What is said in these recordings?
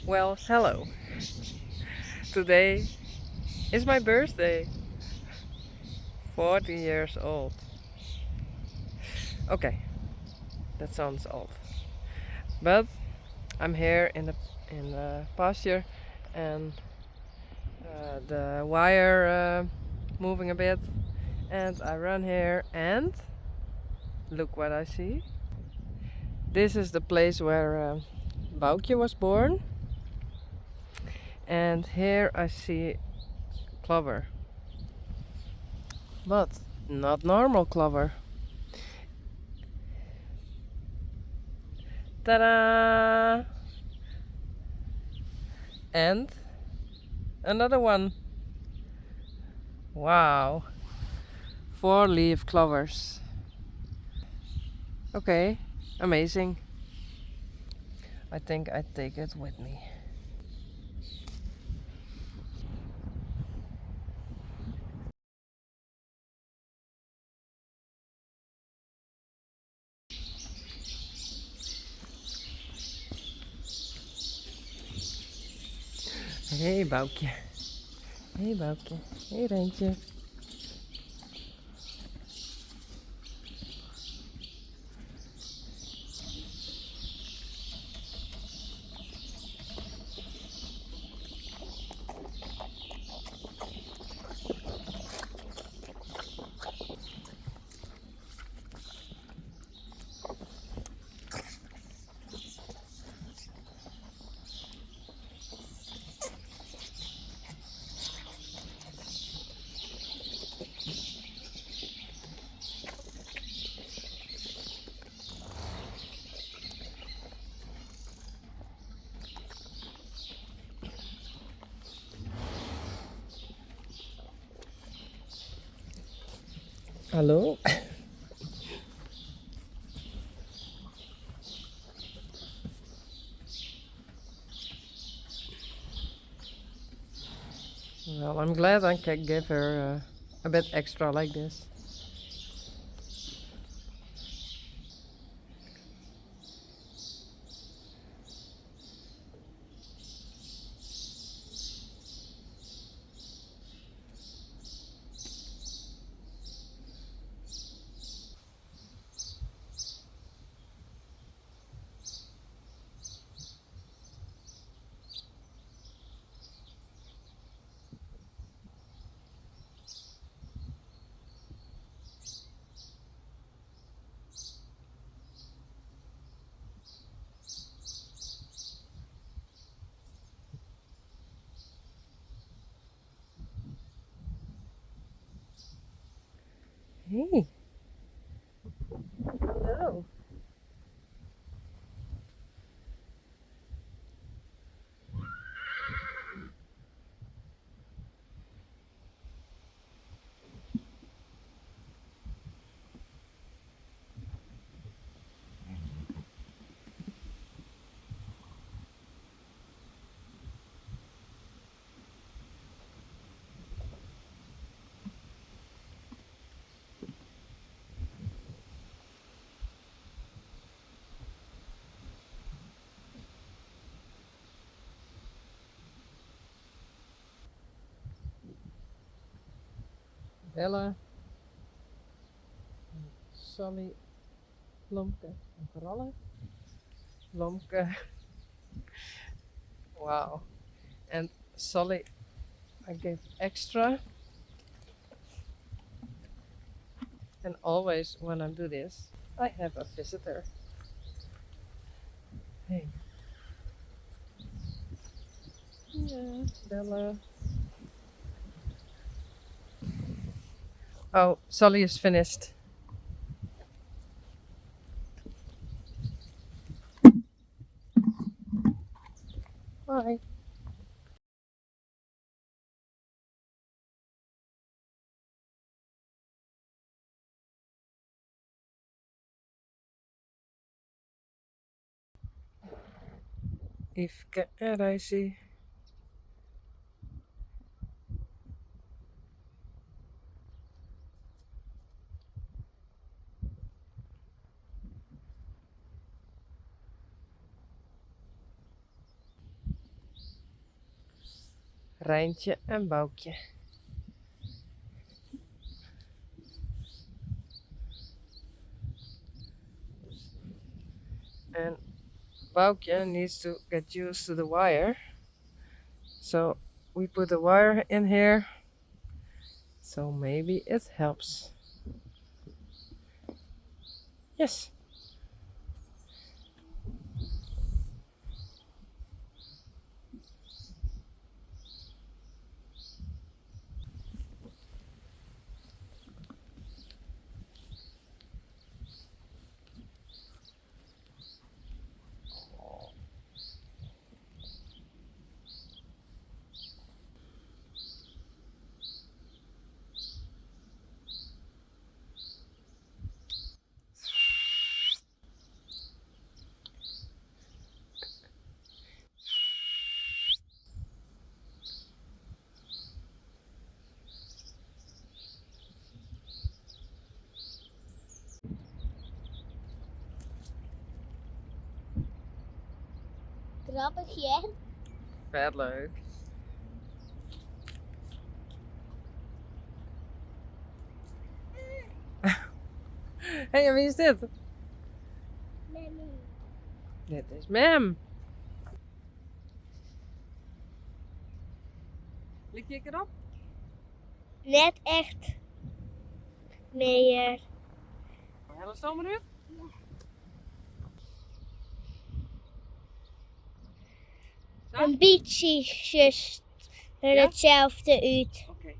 Well, hello. Today is my birthday. 40 years old. Okay, that sounds old. But I'm here in the pasture and the wire moving a bit and I run here and look what I see. This is the place where Boukje was born and here I see clover. But not normal clover. Ta-da! And another one. Wow. 4-leaf clovers. Okay, amazing. I think I take it with me. Hey Boukje. Hey Boukje. Hey Rentje. Hallo? Well, I'm glad I can give her a bit extra like this. Hey, hello. Bella, Sally, Lomke, en Kralle. Lomke, wow. And Sally, I gave extra. And always when I do this, I have a visitor. Hey. Yeah, Bella. Oh, Sully is finished. Bye. Yveske en Reisje. Rijntje en Boukje. And Boukje needs to get used to the wire. So we put the wire in here. So maybe it helps. Yes. Grappig, hè? Vet leuk. Hey, en wie is dit? Mammy. Dit is Mem. Lik je erop? Net echt meer. Hele stoom eruit? Zo? Een beetje just er Ja? hetzelfde uit. Oké.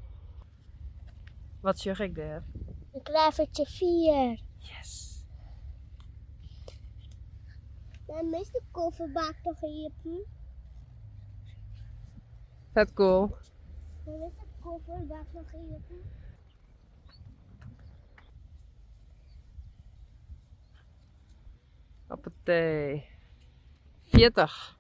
Wat zeg ik daar? Een klavertje 4. Yes. Dan is de kofferbak nog hier. Vet cool. Dan is de kofferbak nog hier. Hoppatee. 40.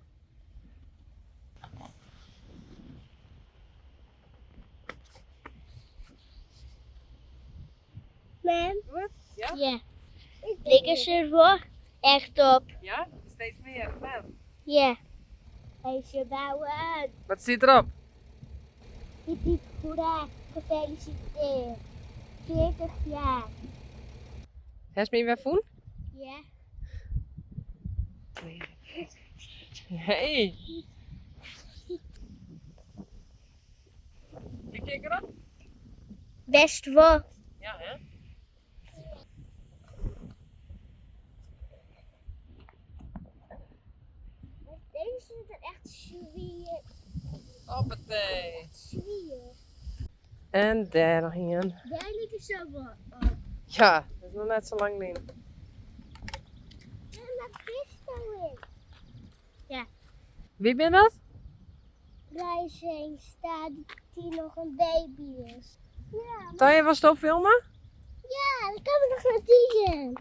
Mam? Goed? Ja? Ja. Liggen ze er echt op? Ja? Steeds meer. Mem. Ja. Even bouwen. Wat zit erop? Hiep hiep hoera. Gefeliciteerd. 40 jaar. Has me weer voen? Ja. Hey. Je kijkt erop? Best wel. Ja, hè? Deze is het echt zwier. Hoppatee. Zwier. En daar nog een. Daar liggen zo wel op. Ja, dat is nog net zo lang niet. En dat vis daarin. Wie ben dat? Rising staat die nog een baby is. Ja, Tanja, was het ook filmen? ja, dan kan we nog naar die zijn.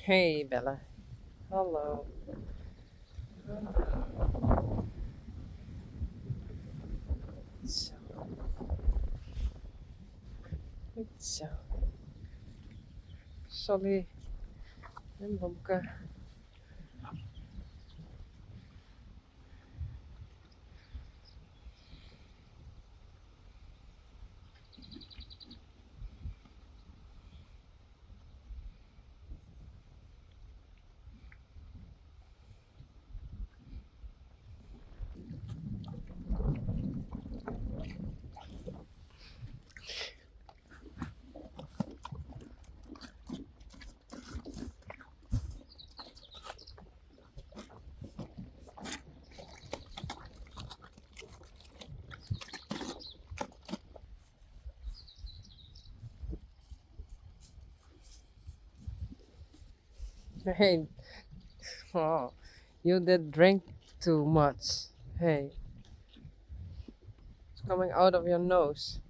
Hey Bella. Hallo. Zo. Goed zo. Solly en Bomke. Hey. Oh, you did drink too much. Hey. It's coming out of your nose.